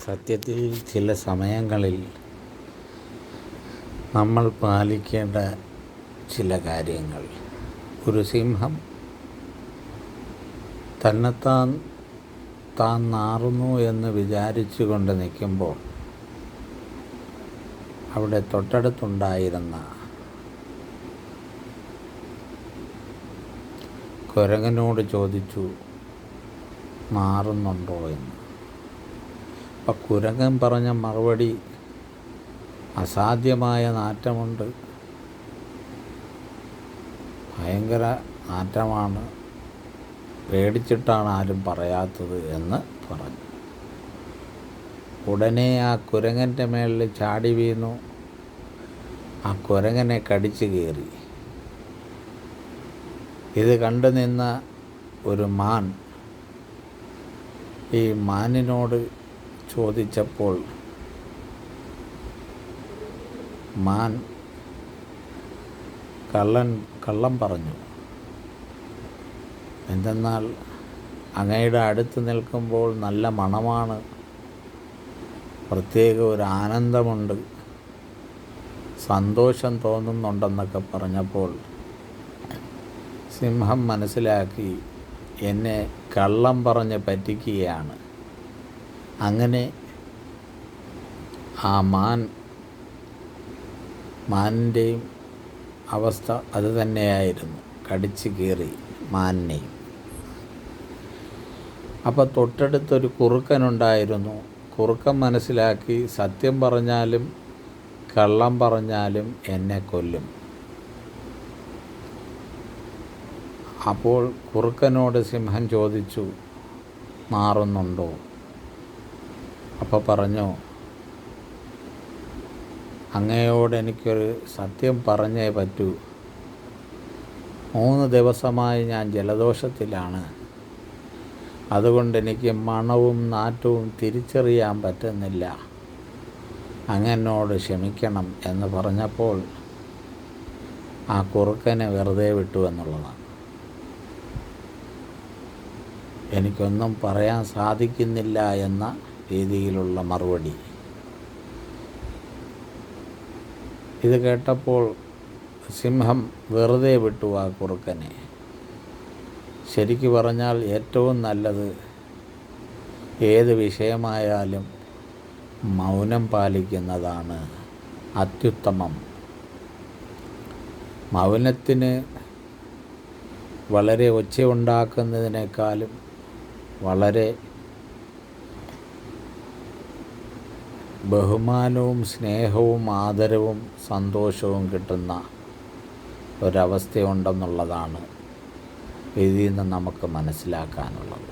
സത്യത്തിൽ ചില സമയങ്ങളിൽ നമ്മൾ പാലിക്കേണ്ട ചില കാര്യങ്ങൾ. ഒരു സിംഹം താൻ നാറുന്നു എന്ന് വിചാരിച്ചു കൊണ്ട് നിൽക്കുമ്പോൾ അവിടെ തൊട്ടടുത്തുണ്ടായിരുന്ന കുരങ്ങനോട് ചോദിച്ചു, നാറുന്നുണ്ടോ എന്ന്. അപ്പം കുരങ്ങൻ പറഞ്ഞ മറുപടി, അസാധ്യമായ നാറ്റമുണ്ട്, ഭയങ്കര നാറ്റമാണ്, പേടിച്ചിട്ടാണ് ആരും പറയാത്തത് എന്ന് പറഞ്ഞു. ഉടനെ ആ കുരങ്ങൻ്റെ മേളിൽ ചാടി വീണു, ആ കുരങ്ങനെ കടിച്ചു കയറി. ഇത് കണ്ടു നിന്ന ഒരു മാൻ ഈ മാനിനോട് ചോദിച്ചപ്പോൾ മാൻ കള്ളം പറഞ്ഞു. എന്തെന്നാൽ അങ്ങയുടെ അടുത്ത് നിൽക്കുമ്പോൾ നല്ല മണമാണ്, പ്രത്യേക ഒരു ആനന്ദമുണ്ട്, സന്തോഷം തോന്നുന്നുണ്ടെന്നൊക്കെ പറഞ്ഞപ്പോൾ സിംഹം മനസ്സിലാക്കി എന്നെ കള്ളം പറഞ്ഞ് പറ്റിക്കുകയാണ്. അങ്ങനെ ആ മാനിൻ്റെയും അവസ്ഥ അതുതന്നെയായിരുന്നു, കടിച്ചു കീറി മാനിനെയും. അപ്പോൾ തൊട്ടടുത്തൊരു കുറുക്കനുണ്ടായിരുന്നു. കുറുക്കൻ മനസ്സിലാക്കി സത്യം പറഞ്ഞാലും കള്ളം പറഞ്ഞാലും എന്നെ കൊല്ലും. അപ്പോൾ കുറുക്കനോട് സിംഹം ചോദിച്ചു, നാറുന്നുണ്ടോ? അപ്പോൾ പറഞ്ഞു, അങ്ങയോട് എനിക്കൊരു സത്യം പറഞ്ഞേ പറ്റൂ. 3 ദിവസമായി ഞാൻ ജലദോഷത്തിലാണ്, അതുകൊണ്ട് എനിക്ക് മണവും നാറ്റവും തിരിച്ചറിയാൻ പറ്റുന്നില്ല, അങ്ങനോട് ക്ഷമിക്കണം എന്ന് പറഞ്ഞപ്പോൾ ആ കുറുക്കനെ വെറുതെ വിട്ടു എന്നുള്ളതാണ്. എനിക്കൊന്നും പറയാൻ സാധിക്കുന്നില്ല എന്ന രീതിയിലുള്ള മറുപടി. ഇത് കേട്ടപ്പോൾ സിംഹം വെറുതെ വിട്ടു ആ കുറുക്കനെ. ശരിക്കു പറഞ്ഞാൽ ഏറ്റവും നല്ലത് ഏത് വിഷയമായാലും മൗനം പാലിക്കുന്നതാണ് അത്യുത്തമം. മൗനത്തിന് വളരെ ഒച്ചയുണ്ടാക്കുന്നതിനേക്കാളും വളരെ ബഹുമാനവും സ്നേഹവും ആദരവും സന്തോഷവും കിട്ടുന്ന ഒരവസ്ഥയുണ്ടെന്നുള്ളതാണ് ഇതിൽ നിന്ന് നമുക്ക് മനസ്സിലാക്കാനുള്ളത്.